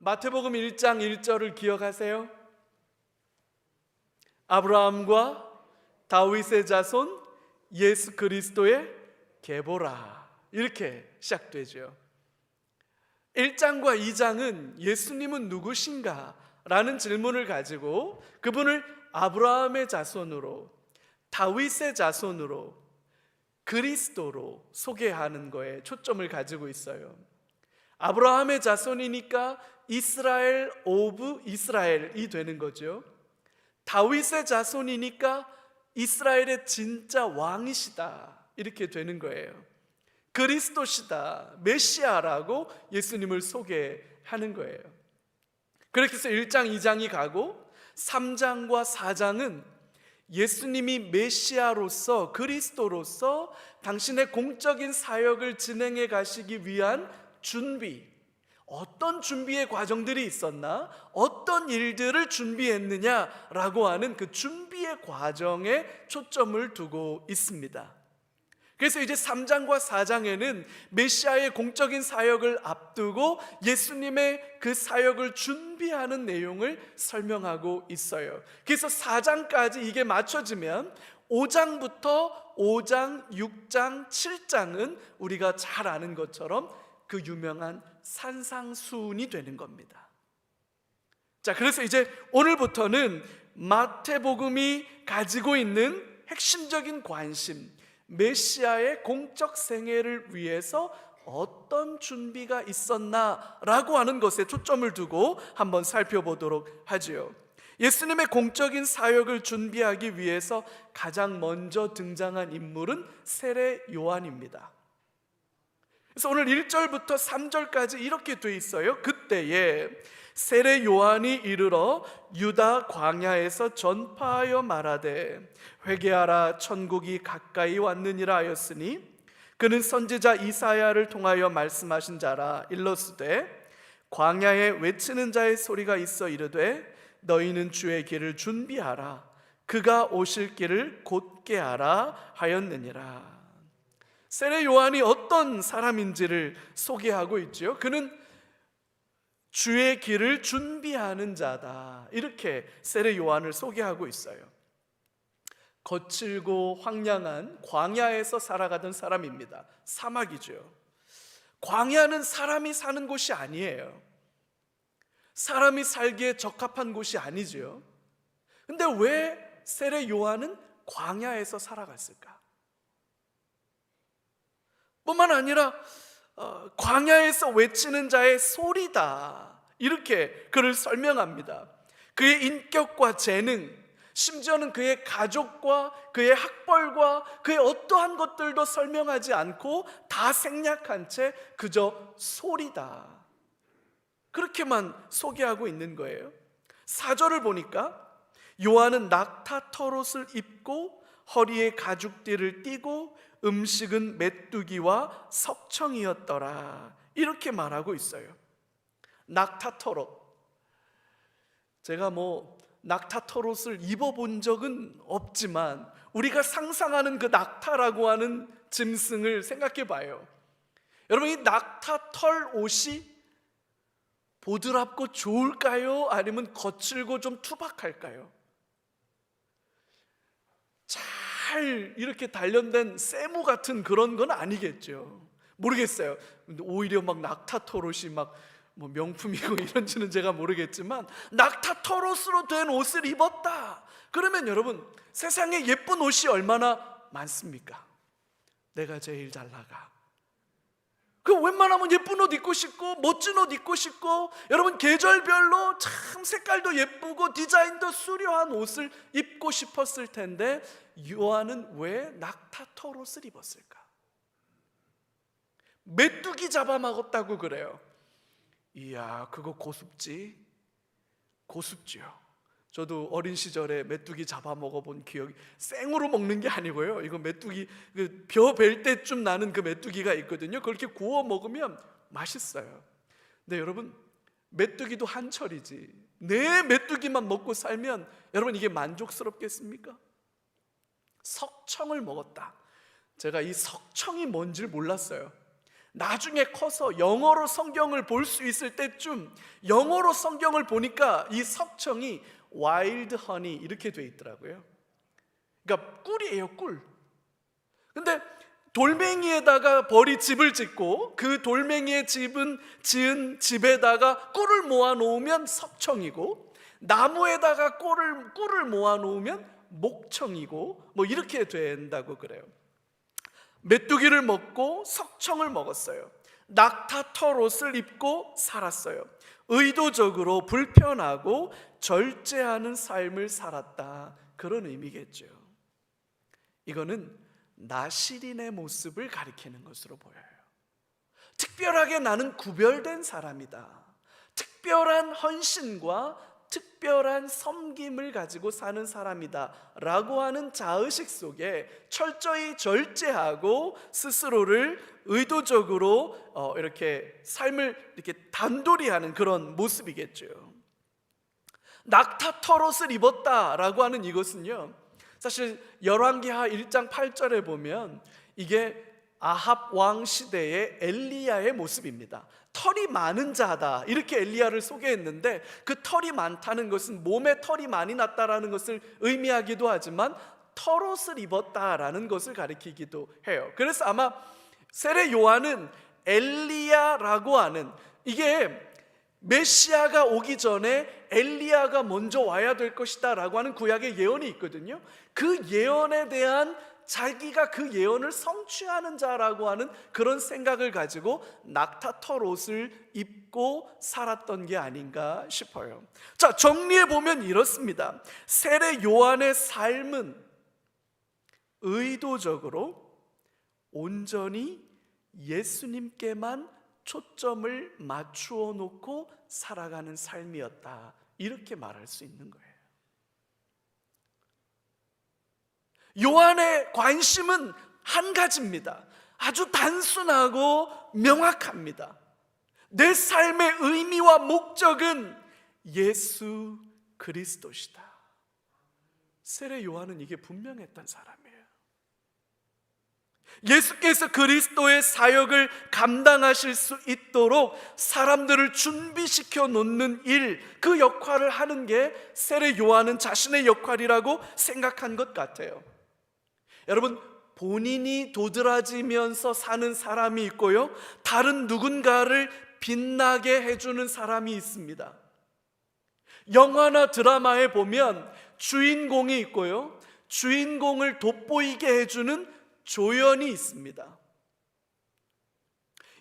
마태복음 1장 1절을 기억하세요? 아브라함과 다윗의 자손 예수 그리스도의 계보라, 이렇게 시작되죠. 1장과 2장은 예수님은 누구신가? 라는 질문을 가지고 그분을 아브라함의 자손으로, 다윗의 자손으로, 그리스도로 소개하는 거에 초점을 가지고 있어요. 아브라함의 자손이니까 이스라엘 오브 이스라엘이 되는 거죠. 다윗의 자손이니까 이스라엘의 진짜 왕이시다, 이렇게 되는 거예요. 그리스도시다, 메시아라고 예수님을 소개하는 거예요. 그렇게 해서 1장 2장이 가고 3장과 4장은 예수님이 메시아로서, 그리스도로서 당신의 공적인 사역을 진행해 가시기 위한 준비, 어떤 준비의 과정들이 있었나, 어떤 일들을 준비했느냐라고 하는 그 준비의 과정에 초점을 두고 있습니다. 그래서 이제 3장과 4장에는 메시아의 공적인 사역을 앞두고 예수님의 그 사역을 준비하는 내용을 설명하고 있어요. 그래서 4장까지 이게 맞춰지면 5장부터 5장, 6장, 7장은 우리가 잘 아는 것처럼 그 유명한 산상수훈이 되는 겁니다. 자, 그래서 이제 오늘부터는 마태복음이 가지고 있는 핵심적인 관심, 메시아의 공적 생애를 위해서 어떤 준비가 있었나라고 하는 것에 초점을 두고 한번 살펴보도록 하지요. 예수님의 공적인 사역을 준비하기 위해서 가장 먼저 등장한 인물은 세례 요한입니다. 그래서 오늘 1절부터 3절까지 이렇게 돼 있어요. 그때에 세례 요한이 이르러 유다 광야에서 전파하여 말하되 회개하라, 천국이 가까이 왔느니라 하였으니 그는 선지자 이사야를 통하여 말씀하신 자라. 일러스되 광야에 외치는 자의 소리가 있어 이르되 너희는 주의 길을 준비하라, 그가 오실 길을 곧게 하라 하였느니라. 세례 요한이 어떤 사람인지를 소개하고 있죠. 그는 주의 길을 준비하는 자다, 이렇게 세례 요한을 소개하고 있어요. 거칠고 황량한 광야에서 살아가던 사람입니다. 사막이죠. 광야는 사람이 사는 곳이 아니에요. 사람이 살기에 적합한 곳이 아니죠. 근데 왜 세례 요한은 광야에서 살아갔을까? 뿐만 아니라 광야에서 외치는 자의 소리다, 이렇게 그를 설명합니다. 그의 인격과 재능, 심지어는 그의 가족과 그의 학벌과 그의 어떠한 것들도 설명하지 않고 다 생략한 채 그저 소리다, 그렇게만 소개하고 있는 거예요. 4절을 보니까 요한은 낙타 털옷을 입고 허리에 가죽띠를 띠고 음식은 메뚜기와 석청이었더라, 이렇게 말하고 있어요. 낙타 털옷, 제가 낙타 털옷을 입어본 적은 없지만 우리가 상상하는 그 낙타라고 하는 짐승을 생각해 봐요. 여러분, 이 낙타 털 옷이 보드랍고 좋을까요? 아니면 거칠고 좀 투박할까요? 잘 이렇게 단련된 세무 같은 그런 건 아니겠죠. 모르겠어요. 근데 오히려 막 낙타 털옷이 막 명품이고 이런지는 제가 모르겠지만 낙타 털옷으로 된 옷을 입었다 그러면 여러분, 세상에 예쁜 옷이 얼마나 많습니까? 내가 제일 잘 나가. 그 웬만하면 예쁜 옷 입고 싶고 멋진 옷 입고 싶고, 여러분 계절별로 참 색깔도 예쁘고 디자인도 수려한 옷을 입고 싶었을 텐데 요한은 왜 낙타 털옷을 입었을까? 메뚜기 잡아먹었다고 그래요. 이야, 그거 고습지? 고습지요. 저도 어린 시절에 메뚜기 잡아먹어본 기억이, 생으로 먹는 게 아니고요, 이거 메뚜기 벼 벨 때쯤 나는 그 메뚜기가 있거든요. 그렇게 구워 먹으면 맛있어요. 근데 여러분, 메뚜기도 한철이지 내 메뚜기만 먹고 살면 여러분 이게 만족스럽겠습니까? 석청을 먹었다. 제가 이 석청이 뭔지를 몰랐어요. 나중에 커서 영어로 성경을 볼 수 있을 때쯤 영어로 성경을 보니까 이 석청이 와일드 허니 이렇게 돼 있더라고요. 그러니까 꿀이에요, 꿀. 근데 돌멩이에다가 벌이 집을 짓고 그 돌멩이에 지은 집에다가 꿀을 모아 놓으면 석청이고, 나무에다가 꿀을 모아 놓으면 목청이고, 뭐 이렇게 된다고 그래요. 메뚜기를 먹고 석청을 먹었어요. 낙타털옷을 입고 살았어요. 의도적으로 불편하고 절제하는 삶을 살았다, 그런 의미겠죠. 이거는 나시린의 모습을 가리키는 것으로 보여요. 특별하게 나는 구별된 사람이다, 특별한 헌신과 특별한 섬김을 가지고 사는 사람이다 라고 하는 자의식 속에 철저히 절제하고 스스로를 의도적으로 이렇게 삶을 이렇게 단돌이 하는 그런 모습이겠죠. 낙타털옷을 입었다라고 하는 이것은요, 사실 열왕기하 1장 8절에 보면 이게 아합 왕 시대의 엘리야의 모습입니다. 털이 많은 자다, 이렇게 엘리야를 소개했는데, 그 털이 많다는 것은 몸에 털이 많이 났다라는 것을 의미하기도 하지만 털옷을 입었다라는 것을 가리키기도 해요. 그래서 아마 세례 요한은 엘리야라고 하는, 이게 메시아가 오기 전에 엘리야가 먼저 와야 될 것이다 라고 하는 구약의 예언이 있거든요. 그 예언에 대한 자기가 그 예언을 성취하는 자라고 하는 그런 생각을 가지고 낙타털 옷을 입고 살았던 게 아닌가 싶어요. 자, 정리해 보면 이렇습니다. 세례 요한의 삶은 의도적으로 온전히 예수님께만 초점을 맞추어 놓고 살아가는 삶이었다, 이렇게 말할 수 있는 거예요. 요한의 관심은 한 가지입니다. 아주 단순하고 명확합니다. 내 삶의 의미와 목적은 예수 그리스도시다. 세례 요한은 이게 분명했던 사람이에요. 예수께서 그리스도의 사역을 감당하실 수 있도록 사람들을 준비시켜 놓는 일, 그 역할을 하는 게 세례 요한은 자신의 역할이라고 생각한 것 같아요. 여러분, 본인이 도드라지면서 사는 사람이 있고요, 다른 누군가를 빛나게 해주는 사람이 있습니다. 영화나 드라마에 보면 주인공이 있고요, 주인공을 돋보이게 해주는 조연이 있습니다.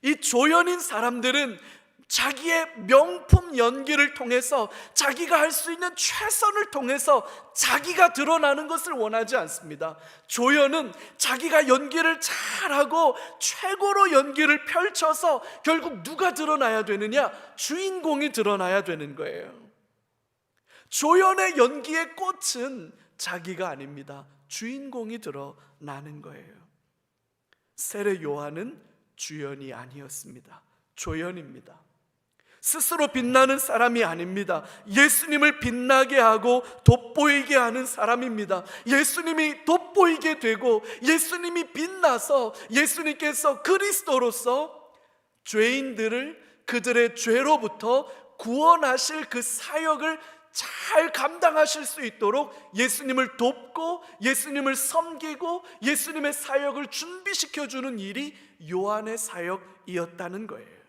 이 조연인 사람들은 자기의 명품 연기를 통해서, 자기가 할 수 있는 최선을 통해서 자기가 드러나는 것을 원하지 않습니다. 조연은 자기가 연기를 잘하고 최고로 연기를 펼쳐서 결국 누가 드러나야 되느냐? 주인공이 드러나야 되는 거예요. 조연의 연기의 꽃은 자기가 아닙니다. 주인공이 드러나는 거예요. 세례 요한은 주연이 아니었습니다. 조연입니다. 스스로 빛나는 사람이 아닙니다. 예수님을 빛나게 하고 돋보이게 하는 사람입니다. 예수님이 돋보이게 되고 예수님이 빛나서 예수님께서 그리스도로서 죄인들을 그들의 죄로부터 구원하실 그 사역을 잘 감당하실 수 있도록 예수님을 돕고 예수님을 섬기고 예수님의 사역을 준비시켜주는 일이 요한의 사역이었다는 거예요.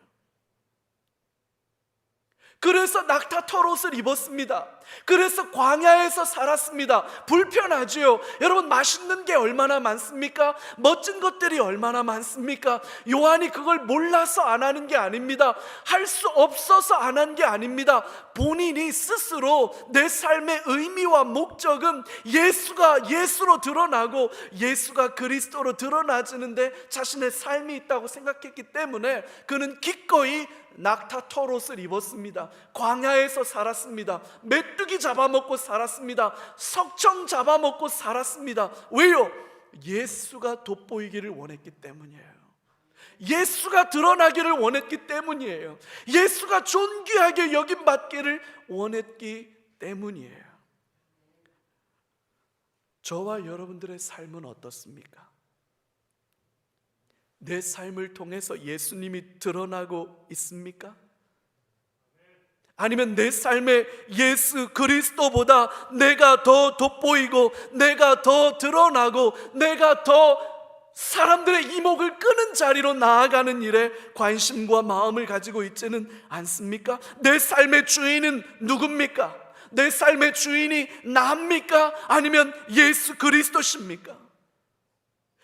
그래서 낙타털 옷을 입었습니다. 그래서 광야에서 살았습니다. 불편하지요. 여러분, 맛있는 게 얼마나 많습니까? 멋진 것들이 얼마나 많습니까? 요한이 그걸 몰라서 안 하는 게 아닙니다. 할 수 없어서 안 한 게 아닙니다. 본인이 스스로 내 삶의 의미와 목적은 예수가 예수로 드러나고 예수가 그리스도로 드러나지는데 자신의 삶이 있다고 생각했기 때문에 그는 기꺼이 낙타털 옷을 입었습니다. 광야에서 살았습니다. 메뚜기 잡아먹고 살았습니다. 석청 잡아먹고 살았습니다. 왜요? 예수가 돋보이기를 원했기 때문이에요. 예수가 드러나기를 원했기 때문이에요. 예수가 존귀하게 여김받기를 원했기 때문이에요. 저와 여러분들의 삶은 어떻습니까? 내 삶을 통해서 예수님이 드러나고 있습니까? 아니면 내 삶에 예수 그리스도보다 내가 더 돋보이고 내가 더 드러나고 내가 더 사람들의 이목을 끄는 자리로 나아가는 일에 관심과 마음을 가지고 있지는 않습니까? 내 삶의 주인은 누굽니까? 내 삶의 주인이 나입니까? 아니면 예수 그리스도십니까?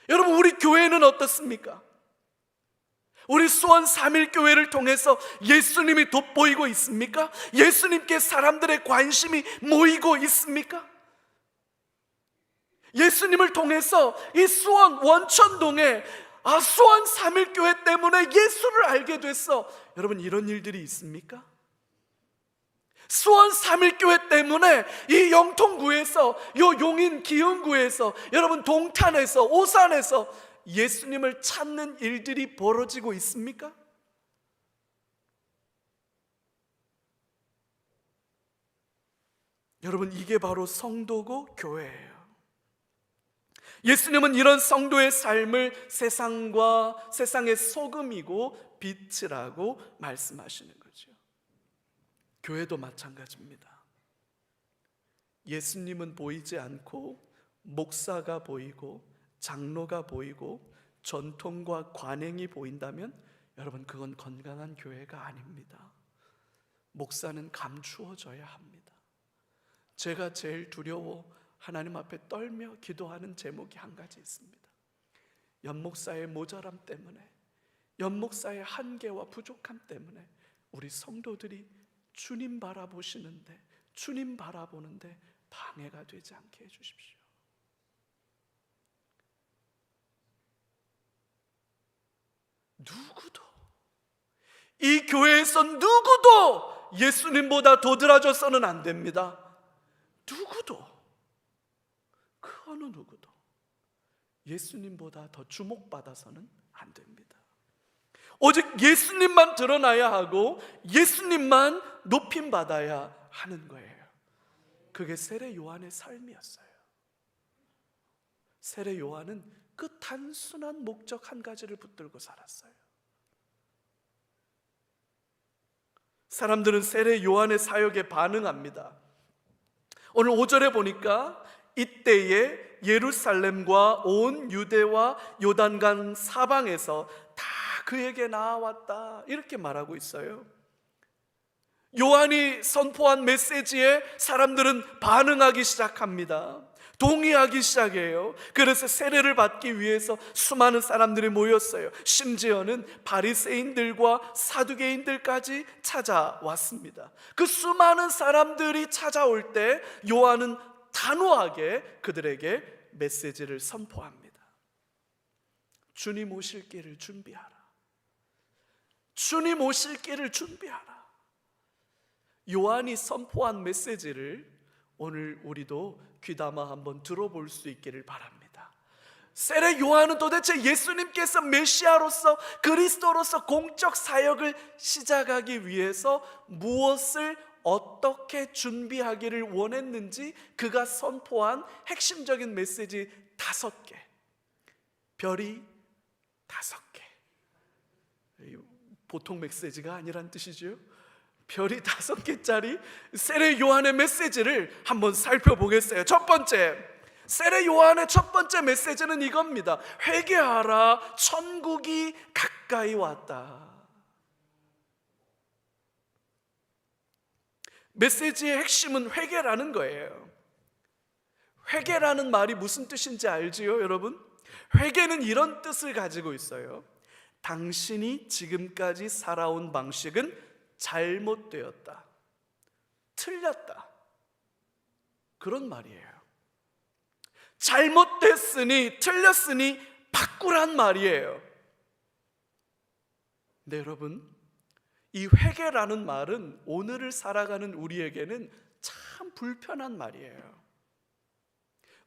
여러분, 우리 교회는 어떻습니까? 우리 수원 3.1교회를 통해서 예수님이 돋보이고 있습니까? 예수님께 사람들의 관심이 모이고 있습니까? 예수님을 통해서 이 수원 원천동에 수원 3.1교회 때문에 예수를 알게 됐어. 여러분, 이런 일들이 있습니까? 수원 3.1교회 때문에 이 영통구에서, 요 용인 기흥구에서, 여러분 동탄에서, 오산에서 예수님을 찾는 일들이 벌어지고 있습니까? 여러분, 이게 바로 성도고 교회예요. 예수님은 이런 성도의 삶을 세상의 소금이고 빛이라고 말씀하시는 거죠. 교회도 마찬가지입니다. 예수님은 보이지 않고 목사가 보이고 장로가 보이고 전통과 관행이 보인다면 여러분, 그건 건강한 교회가 아닙니다. 목사는 감추어져야 합니다. 제가 제일 두려워 하나님 앞에 떨며 기도하는 제목이 한 가지 있습니다. 연목사의 모자람 때문에, 연목사의 한계와 부족함 때문에 우리 성도들이 주님 바라보시는데, 주님 바라보는데 방해가 되지 않게 해주십시오. 누구도, 이 교회에서 누구도 예수님보다 도드라져서는 안 됩니다. 누구도, 그 어느 누구도 예수님보다 더 주목받아서는 안 됩니다. 오직 예수님만 드러나야 하고 예수님만 높임받아야 하는 거예요. 그게 세례 요한의 삶이었어요. 세례 요한은 그 단순한 목적 한 가지를 붙들고 살았어요. 사람들은 세례 요한의 사역에 반응합니다. 오늘 5절에 보니까 이때에 예루살렘과 온 유대와 요단강 사방에서 다 그에게 나아왔다, 이렇게 말하고 있어요. 요한이 선포한 메시지에 사람들은 반응하기 시작합니다. 동의하기 시작해요. 그래서 세례를 받기 위해서 수많은 사람들이 모였어요. 심지어는 바리새인들과 사두개인들까지 찾아왔습니다. 그 수많은 사람들이 찾아올 때 요한은 단호하게 그들에게 메시지를 선포합니다. 주님 오실 길을 준비하라. 주님 오실 길을 준비하라. 요한이 선포한 메시지를 오늘 우리도 귀담아 한번 들어볼 수 있기를 바랍니다. 세례 요한은 도대체 예수님께서 메시아로서, 그리스도로서 공적 사역을 시작하기 위해서 무엇을 어떻게 준비하기를 원했는지 그가 선포한 핵심적인 메시지 5개, 별이 5개. 보통 메시지가 아니란 뜻이죠. 별이 5개짜리 세례 요한의 메시지를 한번 살펴보겠어요. 첫 번째, 세례 요한의 첫 번째 메시지는 이겁니다. 회개하라, 천국이 가까이 왔다. 메시지의 핵심은 회개라는 거예요. 회개라는 말이 무슨 뜻인지 알지요, 여러분? 회개는 이런 뜻을 가지고 있어요. 당신이 지금까지 살아온 방식은 잘못되었다, 틀렸다, 그런 말이에요. 잘못됐으니, 틀렸으니 바꾸란 말이에요. 네, 여러분, 이 회개라는 말은 오늘을 살아가는 우리에게는 참 불편한 말이에요.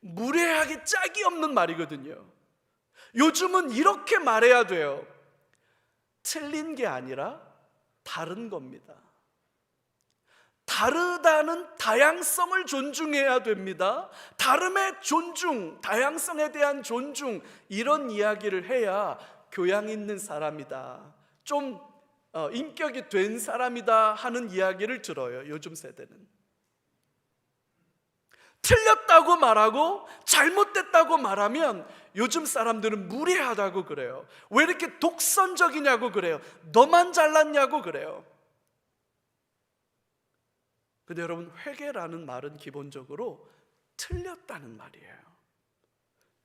무례하게 짝이 없는 말이거든요. 요즘은 이렇게 말해야 돼요. 틀린 게 아니라 다른 겁니다. 다르다는 다양성을 존중해야 됩니다. 다름의 존중, 다양성에 대한 존중, 이런 이야기를 해야 교양 있는 사람이다, 좀 인격이 된 사람이다 하는 이야기를 들어요. 요즘 세대는 틀렸다고 말하고 잘못됐다고 말하면 요즘 사람들은 무례하다고 그래요. 왜 이렇게 독선적이냐고 그래요. 너만 잘났냐고 그래요. 근데 여러분, 회개라는 말은 기본적으로 틀렸다는 말이에요.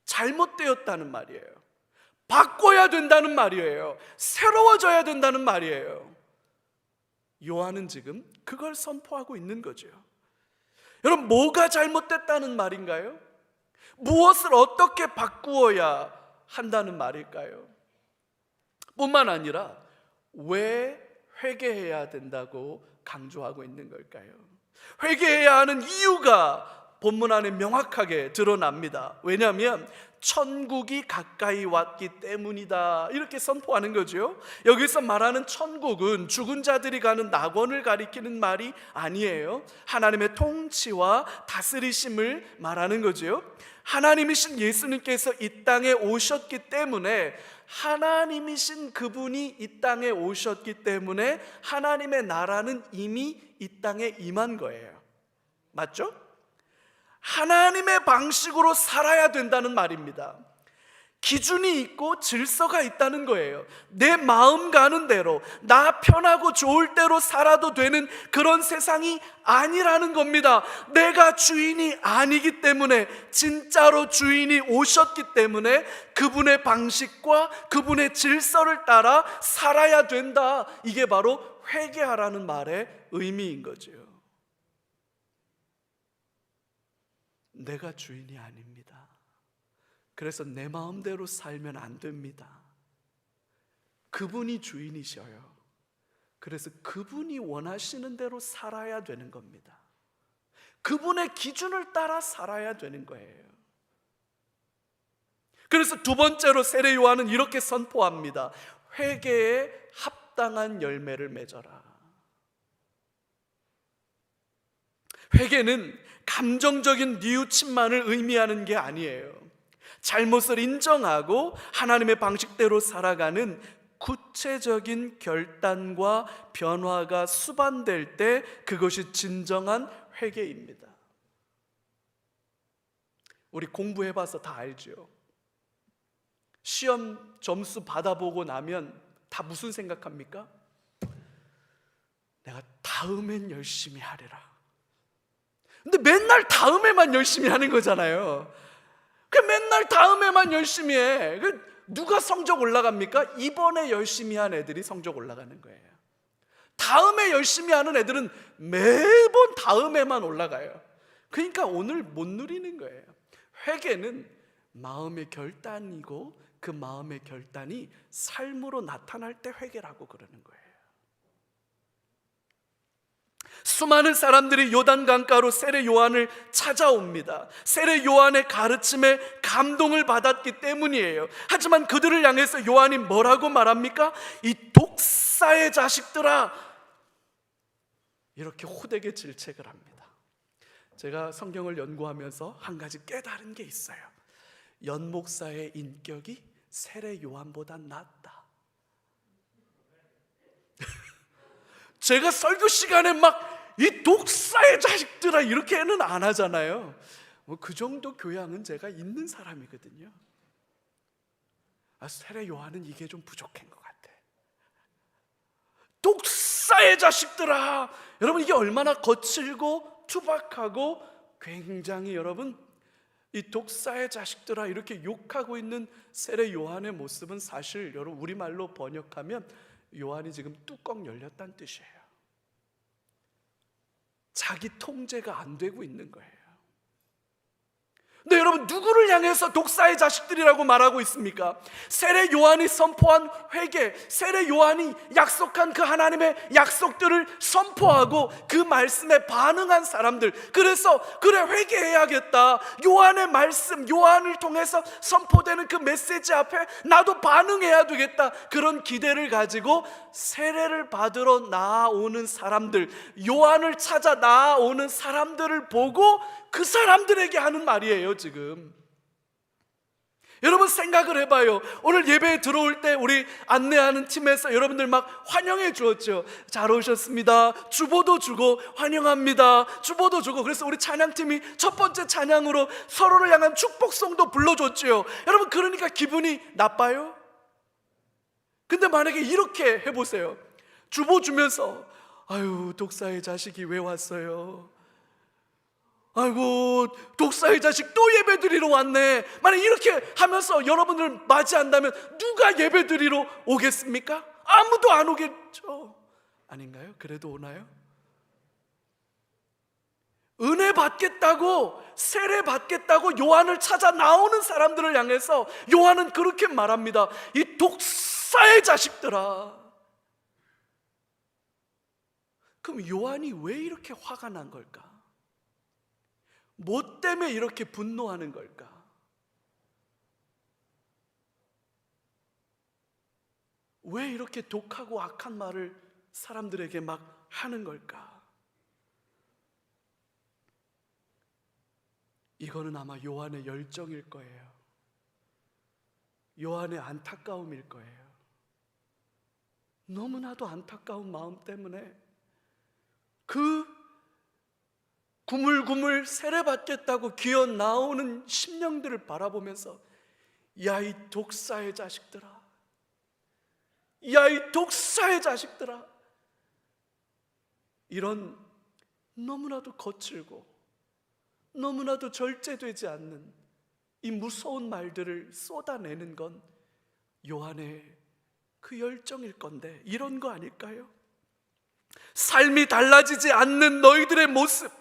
잘못되었다는 말이에요. 바꿔야 된다는 말이에요. 새로워져야 된다는 말이에요. 요한은 지금 그걸 선포하고 있는 거죠. 여러분, 뭐가 잘못됐다는 말인가요? 무엇을 어떻게 바꾸어야 한다는 말일까요? 뿐만 아니라 왜 회개해야 된다고 강조하고 있는 걸까요? 회개해야 하는 이유가 본문 안에 명확하게 드러납니다. 왜냐하면 천국이 가까이 왔기 때문이다, 이렇게 선포하는 거죠. 여기서 말하는 천국은 죽은 자들이 가는 낙원을 가리키는 말이 아니에요. 하나님의 통치와 다스리심을 말하는 거죠. 하나님이신 예수님께서 이 땅에 오셨기 때문에, 하나님이신 그분이 이 땅에 오셨기 때문에 하나님의 나라는 이미 이 땅에 임한 거예요. 맞죠? 하나님의 방식으로 살아야 된다는 말입니다. 기준이 있고 질서가 있다는 거예요. 내 마음 가는 대로, 나 편하고 좋을 대로 살아도 되는 그런 세상이 아니라는 겁니다. 내가 주인이 아니기 때문에, 진짜로 주인이 오셨기 때문에 그분의 방식과 그분의 질서를 따라 살아야 된다. 이게 바로 회개하라는 말의 의미인 거죠. 내가 주인이 아닙니다. 그래서 내 마음대로 살면 안 됩니다. 그분이 주인이셔요. 그래서 그분이 원하시는 대로 살아야 되는 겁니다. 그분의 기준을 따라 살아야 되는 거예요. 그래서 두 번째로 세례 요한은 이렇게 선포합니다. 회개에 합당한 열매를 맺어라. 회개는 감정적인 뉘우침만을 의미하는 게 아니에요. 잘못을 인정하고 하나님의 방식대로 살아가는 구체적인 결단과 변화가 수반될 때, 그것이 진정한 회개입니다. 우리 공부해봐서 다 알죠. 시험 점수 받아보고 나면 다 무슨 생각합니까? 내가 다음엔 열심히 하리라. 근데 맨날 다음에만 열심히 하는 거잖아요. 그 맨날 다음에만 열심히 해. 누가 성적 올라갑니까? 이번에 열심히 한 애들이 성적 올라가는 거예요. 다음에 열심히 하는 애들은 매번 다음에만 올라가요. 그러니까 오늘 못 누리는 거예요. 회개는 마음의 결단이고, 그 마음의 결단이 삶으로 나타날 때 회개라고 그러는 거예요. 수많은 사람들이 요단강가로 세례 요한을 찾아옵니다. 세례 요한의 가르침에 감동을 받았기 때문이에요. 하지만 그들을 향해서 요한이 뭐라고 말합니까? 이 독사의 자식들아, 이렇게 호되게 질책을 합니다. 제가 성경을 연구하면서 한 가지 깨달은 게 있어요. 연목사의 인격이 세례 요한보다 낫다. 제가 설교 시간에 막 이 독사의 자식들아 이렇게는 안 하잖아요. 그 정도 교양은 제가 있는 사람이거든요. 세례 요한은 이게 좀 부족한 것 같아. 독사의 자식들아, 여러분 이게 얼마나 거칠고 투박하고, 굉장히 여러분, 이 독사의 자식들아 이렇게 욕하고 있는 세례 요한의 모습은 사실 여러분 우리말로 번역하면 요한이 지금 뚜껑 열렸다는 뜻이에요. 자기 통제가 안 되고 있는 거예요. 근데 여러분, 누구를 향해서 독사의 자식들이라고 말하고 있습니까? 세례 요한이 선포한 회개, 세례 요한이 약속한 그 하나님의 약속들을 선포하고 그 말씀에 반응한 사람들. 그래서 그래, 회개해야겠다. 요한의 말씀, 요한을 통해서 선포되는 그 메시지 앞에 나도 반응해야 되겠다. 그런 기대를 가지고 세례를 받으러 나아오는 사람들, 요한을 찾아 나아오는 사람들을 보고 그 사람들에게 하는 말이에요. 지금 여러분 생각을 해봐요. 오늘 예배에 들어올 때 우리 안내하는 팀에서 여러분들 막 환영해 주었죠. 잘 오셨습니다. 주보도 주고 환영합니다. 주보도 주고. 그래서 우리 찬양팀이 첫 번째 찬양으로 서로를 향한 축복송도 불러줬죠. 여러분 그러니까 기분이 나빠요? 근데 만약에 이렇게 해보세요. 주보 주면서 아유 독사의 자식이 왜 왔어요? 아이고 독사의 자식 또 예배 드리러 왔네. 만약 이렇게 하면서 여러분을 맞이한다면 누가 예배 드리러 오겠습니까? 아무도 안 오겠죠. 아닌가요? 그래도 오나요? 은혜 받겠다고, 세례 받겠다고 요한을 찾아 나오는 사람들을 향해서 요한은 그렇게 말합니다. 이 독사의 자식들아. 그럼 요한이 왜 이렇게 화가 난 걸까? 뭐 때문에 이렇게 분노하는 걸까? 왜 이렇게 독하고 악한 말을 사람들에게 막 하는 걸까? 이거는 아마 요한의 열정일 거예요. 요한의 안타까움일 거예요. 너무나도 안타까운 마음 때문에 그 구물구물 세례받겠다고 기어 나오는 심령들을 바라보면서 야 이 독사의 자식들아, 야 이 독사의 자식들아, 이런 너무나도 거칠고 너무나도 절제되지 않는 이 무서운 말들을 쏟아내는 건 요한의 그 열정일 건데, 이런 거 아닐까요? 삶이 달라지지 않는 너희들의 모습,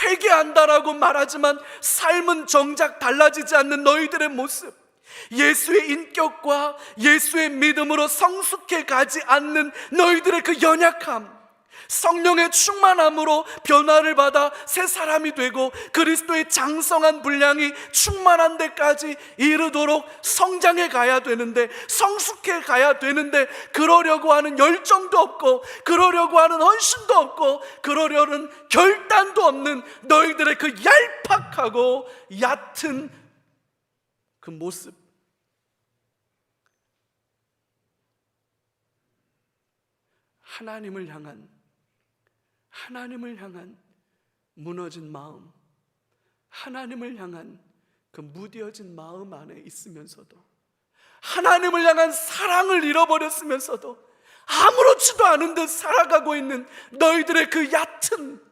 회개한다라고 말하지만 삶은 정작 달라지지 않는 너희들의 모습, 예수의 인격과 예수의 믿음으로 성숙해 가지 않는 너희들의 그 연약함, 성령의 충만함으로 변화를 받아 새 사람이 되고 그리스도의 장성한 분량이 충만한 데까지 이르도록 성장해 가야 되는데, 성숙해 가야 되는데 그러려고 하는 열정도 없고 그러려고 하는 헌신도 없고 그러려는 결단도 없는 너희들의 그 얄팍하고 얕은 그 모습, 하나님을 향한 무너진 마음, 하나님을 향한 그 무뎌진 마음 안에 있으면서도, 하나님을 향한 사랑을 잃어버렸으면서도 아무렇지도 않은 듯 살아가고 있는 너희들의 그 얕은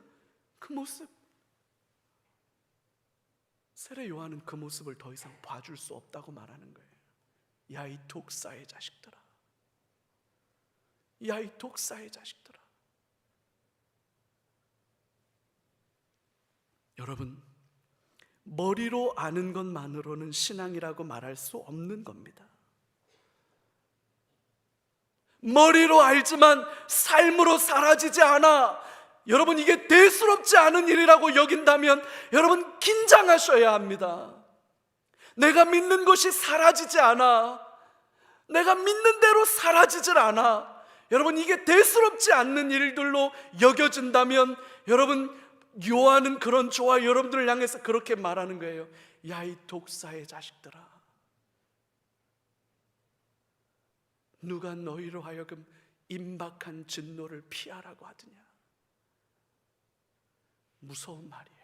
그 모습. 세례 요한은 그 모습을 더 이상 봐줄 수 없다고 말하는 거예요. 야 이 독사의 자식들아, 야 이 독사의 자식들아. 여러분, 머리로 아는 것만으로는 신앙이라고 말할 수 없는 겁니다. 머리로 알지만 삶으로 사라지지 않아. 여러분, 이게 대수롭지 않은 일이라고 여긴다면 여러분 긴장하셔야 합니다. 내가 믿는 것이 사라지지 않아. 내가 믿는 대로 사라지질 않아. 여러분, 이게 대수롭지 않는 일들로 여겨진다면 여러분, 요한은 그런 저와 여러분들을 향해서 그렇게 말하는 거예요. 야 이 독사의 자식들아, 누가 너희로 하여금 임박한 진노를 피하라고 하더냐. 무서운 말이에요.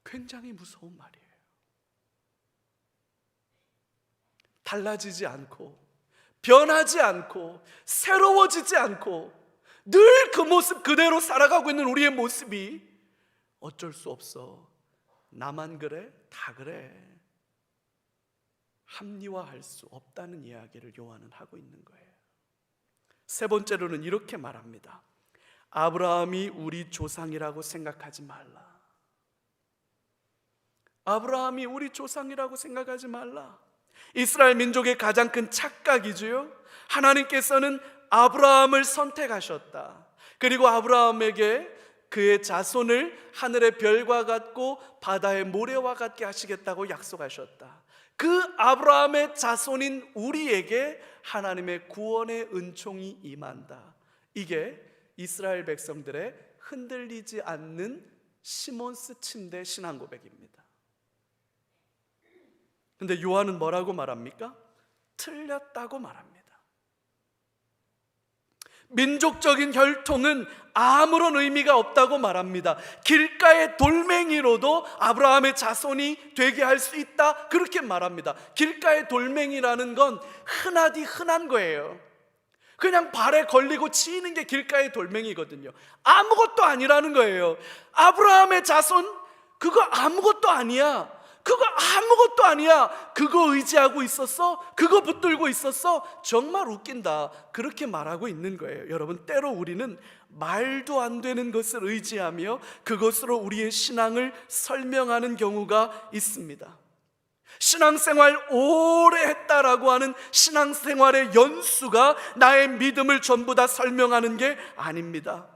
굉장히 무서운 말이에요. 달라지지 않고 변하지 않고 새로워지지 않고 늘 그 모습 그대로 살아가고 있는 우리의 모습이 어쩔 수 없어. 나만 그래? 다 그래. 합리화할 수 없다는 이야기를 요한은 하고 있는 거예요. 세 번째로는 이렇게 말합니다. 아브라함이 우리 조상이라고 생각하지 말라. 아브라함이 우리 조상이라고 생각하지 말라. 이스라엘 민족의 가장 큰 착각이지요. 하나님께서는 아브라함을 선택하셨다. 그리고 아브라함에게 그의 자손을 하늘의 별과 같고 바다의 모래와 같게 하시겠다고 약속하셨다. 그 아브라함의 자손인 우리에게 하나님의 구원의 은총이 임한다. 이게 이스라엘 백성들의 흔들리지 않는 시몬스 침대 신앙 고백입니다. 근데 요한은 뭐라고 말합니까? 틀렸다고 말합니다. 민족적인 혈통은 아무런 의미가 없다고 말합니다. 길가의 돌멩이로도 아브라함의 자손이 되게 할 수 있다, 그렇게 말합니다. 길가의 돌멩이라는 건 흔하디 흔한 거예요. 그냥 발에 걸리고 치이는 게 길가의 돌멩이거든요. 아무것도 아니라는 거예요. 아브라함의 자손, 그거 아무것도 아니야. 그거 아무것도 아니야. 그거 의지하고 있었어? 그거 붙들고 있었어? 정말 웃긴다, 그렇게 말하고 있는 거예요. 여러분, 때로 우리는 말도 안 되는 것을 의지하며 그것으로 우리의 신앙을 설명하는 경우가 있습니다. 신앙생활 오래 했다라고 하는 신앙생활의 연수가 나의 믿음을 전부 다 설명하는 게 아닙니다.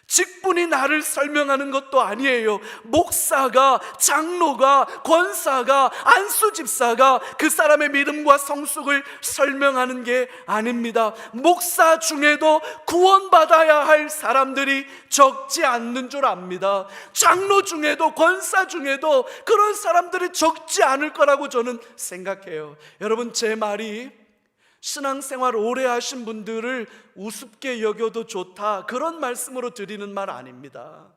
직분이 나를 설명하는 것도 아니에요. 목사가, 장로가, 권사가, 안수집사가 그 사람의 믿음과 성숙을 설명하는 게 아닙니다. 목사 중에도 구원받아야 할 사람들이 적지 않는 줄 압니다. 장로 중에도, 권사 중에도 그런 사람들이 적지 않을 거라고 저는 생각해요. 여러분, 제 말이 신앙생활 오래 하신 분들을 우습게 여겨도 좋다, 그런 말씀으로 드리는 말 아닙니다.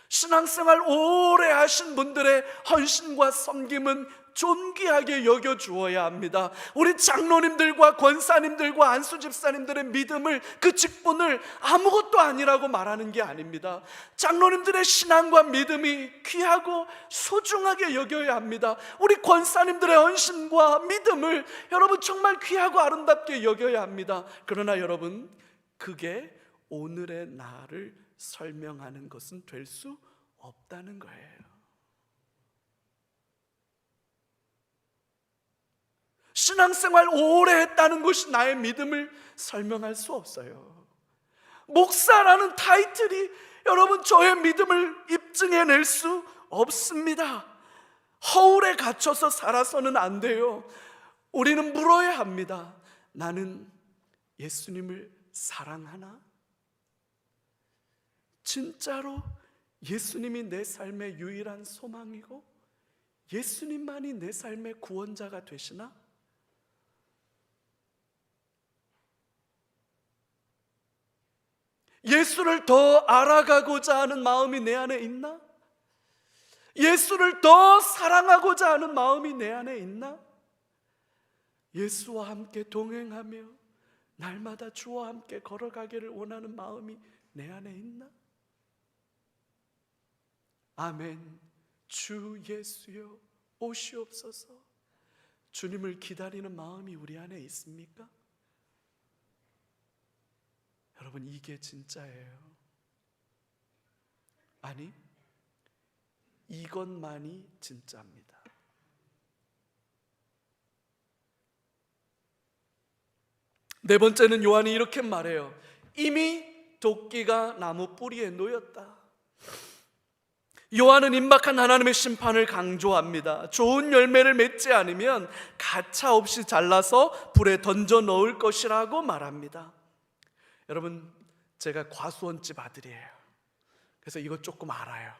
신앙생활 오래 하신 분들의 헌신과 섬김은 존귀하게 여겨주어야 합니다. 우리 장로님들과 권사님들과 안수집사님들의 믿음을, 그 직분을 아무것도 아니라고 말하는 게 아닙니다. 장로님들의 신앙과 믿음이 귀하고 소중하게 여겨야 합니다. 우리 권사님들의 헌신과 믿음을 여러분 정말 귀하고 아름답게 여겨야 합니다. 그러나 여러분, 그게 오늘의 나를 설명하는 것은 될 수 없다는 거예요. 신앙생활 오래 했다는 것이 나의 믿음을 설명할 수 없어요. 목사라는 타이틀이 여러분 저의 믿음을 입증해낼 수 없습니다. 허울에 갇혀서 살아서는 안 돼요. 우리는 물어야 합니다. 나는 예수님을 사랑하나? 진짜로 예수님이 내 삶의 유일한 소망이고 예수님만이 내 삶의 구원자가 되시나? 예수를 더 알아가고자 하는 마음이 내 안에 있나? 예수를 더 사랑하고자 하는 마음이 내 안에 있나? 예수와 함께 동행하며 날마다 주와 함께 걸어가기를 원하는 마음이 내 안에 있나? 아멘. 주 예수여 오시옵소서. 주님을 기다리는 마음이 우리 안에 있습니까? 여러분, 이게 진짜예요. 아니, 이것만이 진짜입니다. 네 번째는 요한이 이렇게 말해요. 이미 도끼가 나무 뿌리에 놓였다. 요한은 임박한 하나님의 심판을 강조합니다. 좋은 열매를 맺지 않으면 가차 없이 잘라서 불에 던져 넣을 것이라고 말합니다. 여러분, 제가 과수원집 아들이에요. 그래서 이거 조금 알아요.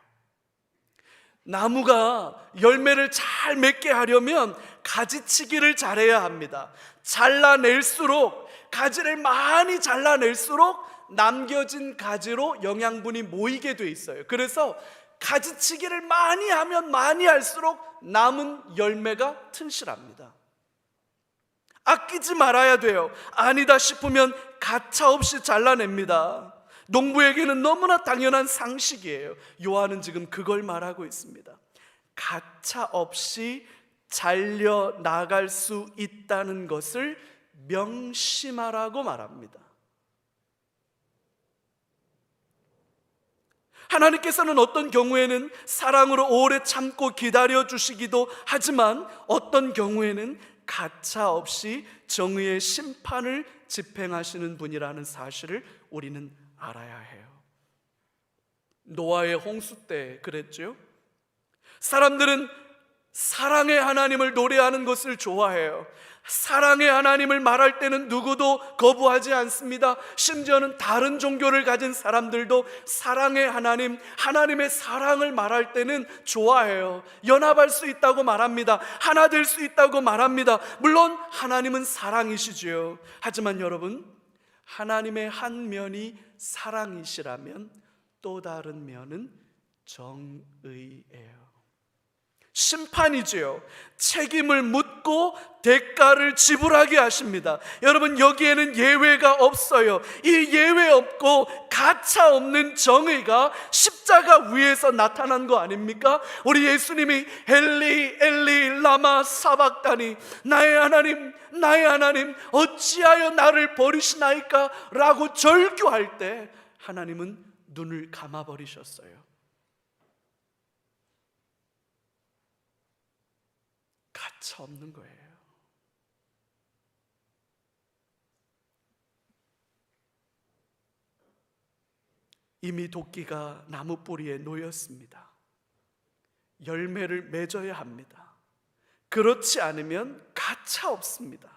나무가 열매를 잘 맺게 하려면 가지치기를 잘해야 합니다. 잘라낼수록, 가지를 많이 잘라낼수록 남겨진 가지로 영양분이 모이게 돼 있어요. 그래서 가지치기를 많이 하면 많이 할수록 남은 열매가 튼실합니다. 아끼지 말아야 돼요. 아니다 싶으면 가차없이 잘라냅니다. 농부에게는 너무나 당연한 상식이에요. 요한은 지금 그걸 말하고 있습니다. 가차없이 잘려나갈 수 있다는 것을 명심하라고 말합니다. 하나님께서는 어떤 경우에는 사랑으로 오래 참고 기다려 주시기도 하지만 어떤 경우에는 가차없이 정의의 심판을 집행하시는 분이라는 사실을 우리는 알아야 해요. 노아의 홍수 때 그랬죠. 사람들은 사랑의 하나님을 노래하는 것을 좋아해요. 사랑의 하나님을 말할 때는 누구도 거부하지 않습니다. 심지어는 다른 종교를 가진 사람들도 사랑의 하나님, 하나님의 사랑을 말할 때는 좋아해요. 연합할 수 있다고 말합니다. 하나 될 수 있다고 말합니다. 물론 하나님은 사랑이시지요. 하지만 여러분, 하나님의 한 면이 사랑이시라면 또 다른 면은 정의예요. 심판이지요. 책임을 묻고 대가를 지불하게 하십니다. 여러분, 여기에는 예외가 없어요. 이 예외 없고 가차 없는 정의가 십자가 위에서 나타난 거 아닙니까? 우리 예수님이 엘리 엘리 라마 사박다니, 나의 하나님 나의 하나님 어찌하여 나를 버리시나이까? 라고 절규할 때 하나님은 눈을 감아버리셨어요. 가차 없는 거예요. 이미 도끼가 나무 뿌리에 놓였습니다. 열매를 맺어야 합니다. 그렇지 않으면 가차 없습니다.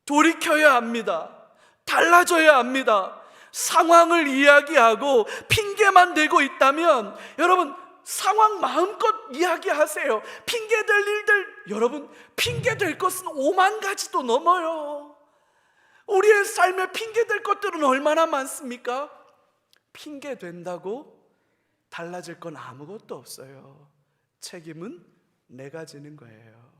돌이켜야 합니다. 달라져야 합니다. 상황을 이야기하고 핑계만 대고 있다면 여러분, 상황 마음껏 이야기하세요. 핑계될 일들, 여러분, 핑계될 것은 5만 가지도 넘어요. 우리의 삶에 핑계될 것들은 얼마나 많습니까? 핑계된다고 달라질 건 아무것도 없어요. 책임은 내가 지는 거예요.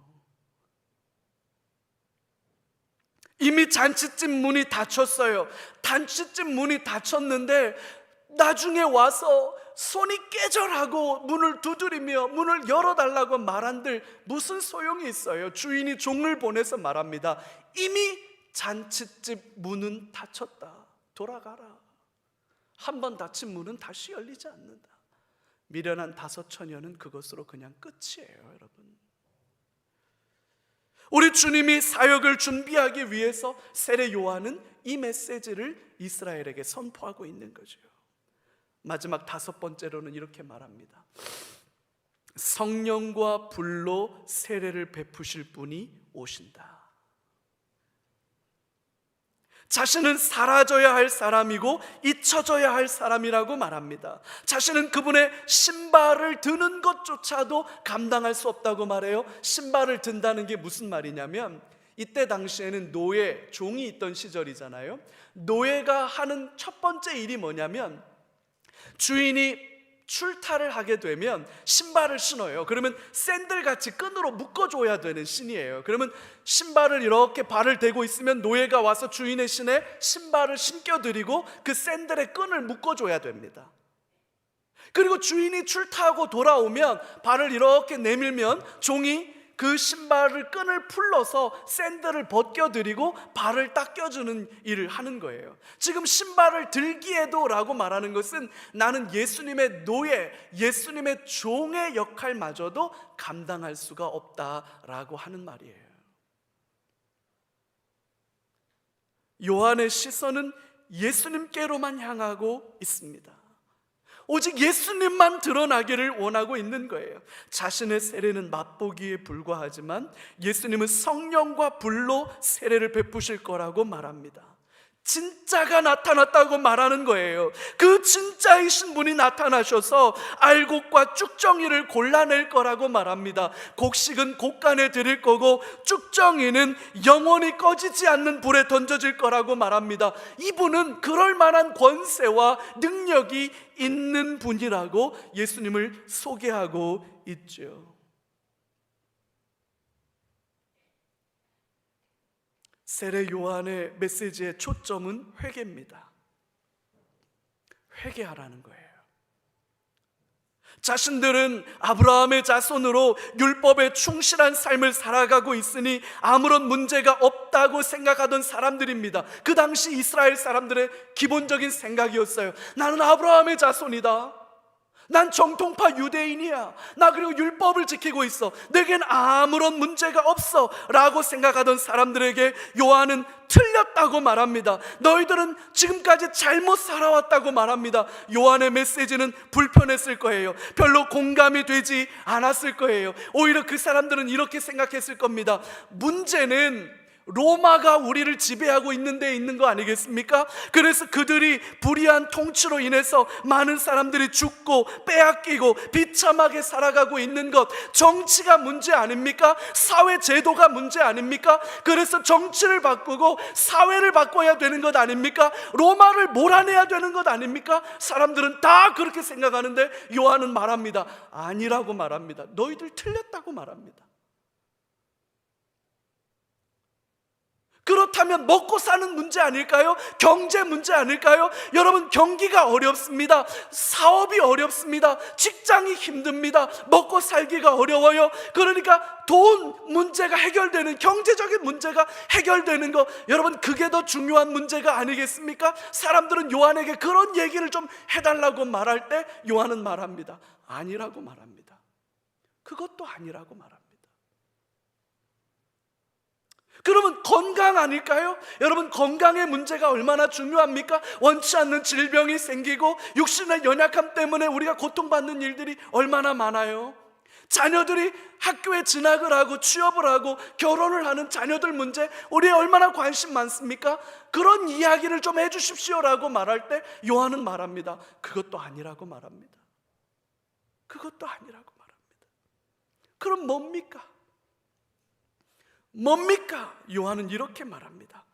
이미 잔치집 문이 닫혔어요. 잔치집 문이 닫혔는데 나중에 와서 손이 깨절하고 문을 두드리며 문을 열어달라고 말한들 무슨 소용이 있어요? 주인이 종을 보내서 말합니다. 이미 잔치집 문은 닫혔다. 돌아가라. 한 번 닫힌 문은 다시 열리지 않는다. 미련한 5처녀는 그것으로 그냥 끝이에요, 여러분. 우리 주님이 사역을 준비하기 위해서 세례 요한은 이 메시지를 이스라엘에게 선포하고 있는 거죠. 마지막 5번째로는 이렇게 말합니다. 성령과 불로 세례를 베푸실 분이 오신다. 자신은 사라져야 할 사람이고 잊혀져야 할 사람이라고 말합니다. 자신은 그분의 신발을 드는 것조차도 감당할 수 없다고 말해요. 신발을 든다는 게 무슨 말이냐면, 이때 당시에는 노예, 종이 있던 시절이잖아요. 노예가 하는 첫 번째 일이 뭐냐면, 주인이 출타를 하게 되면 신발을 신어요. 그러면 샌들같이 끈으로 묶어줘야 되는 신이에요. 그러면 신발을 이렇게 발을 대고 있으면 노예가 와서 주인의 신에 신발을 신겨드리고 그 샌들의 끈을 묶어줘야 됩니다. 그리고 주인이 출타하고 돌아오면 발을 이렇게 내밀면 종이 그 신발을 끈을 풀러서 샌들을 벗겨드리고 발을 닦여주는 일을 하는 거예요. 지금 신발을 들기에도 라고 말하는 것은 나는 예수님의 노예, 예수님의 종의 역할마저도 감당할 수가 없다라고 하는 말이에요. 요한의 시선은 예수님께로만 향하고 있습니다. 오직 예수님만 드러나기를 원하고 있는 거예요. 자신의 세례는 맛보기에 불과하지만 예수님은 성령과 불로 세례를 베푸실 거라고 말합니다. 진짜가 나타났다고 말하는 거예요. 그 진짜이신 분이 나타나셔서 알곡과 쭉정이를 골라낼 거라고 말합니다. 곡식은 곡간에 드릴 거고 쭉정이는 영원히 꺼지지 않는 불에 던져질 거라고 말합니다. 이분은 그럴 만한 권세와 능력이 있는 분이라고 예수님을 소개하고 있죠. 세례 요한의 메시지의 초점은 회개입니다. 회개하라는 거예요. 자신들은 아브라함의 자손으로 율법에 충실한 삶을 살아가고 있으니 아무런 문제가 없다고 생각하던 사람들입니다. 그 당시 이스라엘 사람들의 기본적인 생각이었어요. 나는 아브라함의 자손이다. 난 정통파 유대인이야. 나 그리고 율법을 지키고 있어. 내겐 아무런 문제가 없어 라고 생각하던 사람들에게 요한은 틀렸다고 말합니다. 너희들은 지금까지 잘못 살아왔다고 말합니다. 요한의 메시지는 불편했을 거예요. 별로 공감이 되지 않았을 거예요. 오히려 그 사람들은 이렇게 생각했을 겁니다. 문제는 로마가 우리를 지배하고 있는 데 있는 거 아니겠습니까? 그래서 그들이 불의한 통치로 인해서 많은 사람들이 죽고 빼앗기고 비참하게 살아가고 있는 것, 정치가 문제 아닙니까? 사회 제도가 문제 아닙니까? 그래서 정치를 바꾸고 사회를 바꿔야 되는 것 아닙니까? 로마를 몰아내야 되는 것 아닙니까? 사람들은 다 그렇게 생각하는데 요한은 말합니다. 아니라고 말합니다. 너희들 틀렸다고 말합니다. 그렇다면 먹고 사는 문제 아닐까요? 경제 문제 아닐까요? 여러분, 경기가 어렵습니다. 사업이 어렵습니다. 직장이 힘듭니다. 먹고 살기가 어려워요. 그러니까 돈 문제가 해결되는, 경제적인 문제가 해결되는 거, 여러분, 그게 더 중요한 문제가 아니겠습니까? 사람들은 요한에게 그런 얘기를 좀 해달라고 말할 때 요한은 말합니다. 아니라고 말합니다. 그것도 아니라고 말합니다. 그러면 건강 아닐까요? 여러분, 건강의 문제가 얼마나 중요합니까? 원치 않는 질병이 생기고 육신의 연약함 때문에 우리가 고통받는 일들이 얼마나 많아요. 자녀들이 학교에 진학을 하고 취업을 하고 결혼을 하는 자녀들 문제, 우리의 얼마나 관심 많습니까? 그런 이야기를 좀 해주십시오라고 말할 때 요한은 말합니다. 그것도 아니라고 말합니다. 그것도 아니라고 말합니다. 그럼 뭡니까? 뭡니까? 요한은 이렇게 말합니다.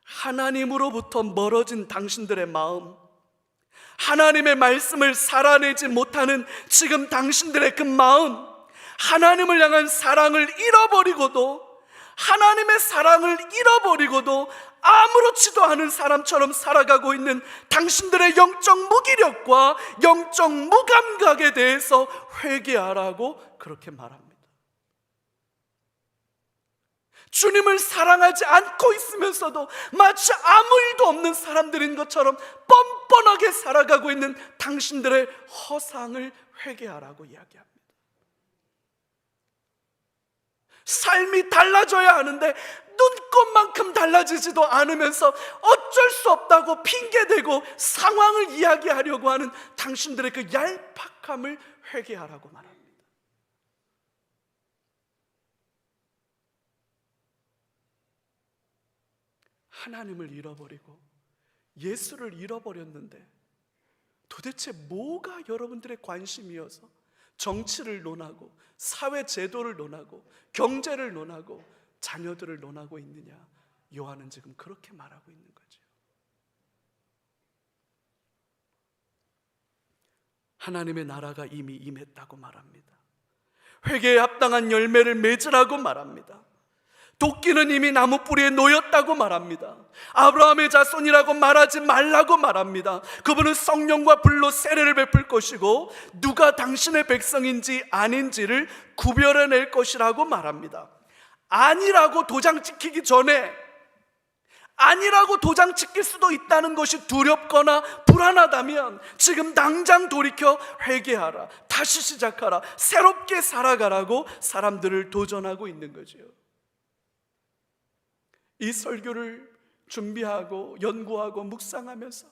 하나님으로부터 멀어진 당신들의 마음, 하나님의 말씀을 살아내지 못하는 지금 당신들의 그 마음, 하나님을 향한 사랑을 잃어버리고도, 하나님의 사랑을 잃어버리고도 아무렇지도 않은 사람처럼 살아가고 있는 당신들의 영적 무기력과 영적 무감각에 대해서 회개하라고 그렇게 말합니다. 주님을 사랑하지 않고 있으면서도 마치 아무 일도 없는 사람들인 것처럼 뻔뻔하게 살아가고 있는 당신들의 허상을 회개하라고 이야기합니다. 삶이 달라져야 하는데 눈꽃만큼 달라지지도 않으면서 어쩔 수 없다고 핑계대고 상황을 이야기하려고 하는 당신들의 그 얄팍함을 회개하라고 말합니다. 하나님을 잃어버리고 예수를 잃어버렸는데 도대체 뭐가 여러분들의 관심이어서 정치를 논하고 사회 제도를 논하고 경제를 논하고 자녀들을 논하고 있느냐? 요한은 지금 그렇게 말하고 있는 거죠. 하나님의 나라가 이미 임했다고 말합니다. 회개에 합당한 열매를 맺으라고 말합니다. 도끼는 이미 나무 뿌리에 놓였다고 말합니다. 아브라함의 자손이라고 말하지 말라고 말합니다. 그분은 성령과 불로 세례를 베풀 것이고 누가 당신의 백성인지 아닌지를 구별해낼 것이라고 말합니다. 아니라고 도장 찍히기 전에, 아니라고 도장 찍힐 수도 있다는 것이 두렵거나 불안하다면 지금 당장 돌이켜 회개하라, 다시 시작하라, 새롭게 살아가라고 사람들을 도전하고 있는 거죠. 이 설교를 준비하고 연구하고 묵상하면서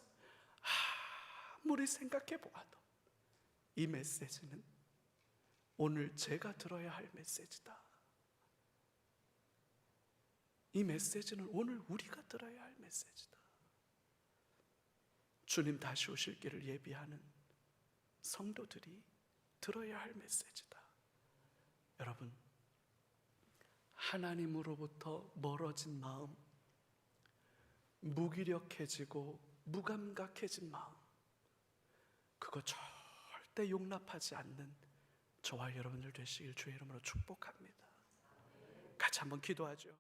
아무리 생각해 보아도 이 메시지는 오늘 제가 들어야 할 메시지다. 이 메시지는 오늘 우리가 들어야 할 메시지다. 주님 다시 오실 길을 예비하는 성도들이 들어야 할 메시지다. 여러분, 하나님으로부터 멀어진 마음, 무기력해지고 무감각해진 마음, 그거 절대 용납하지 않는 저와 여러분들 되시길 주의 이름으로 축복합니다. 같이 한번 기도하죠.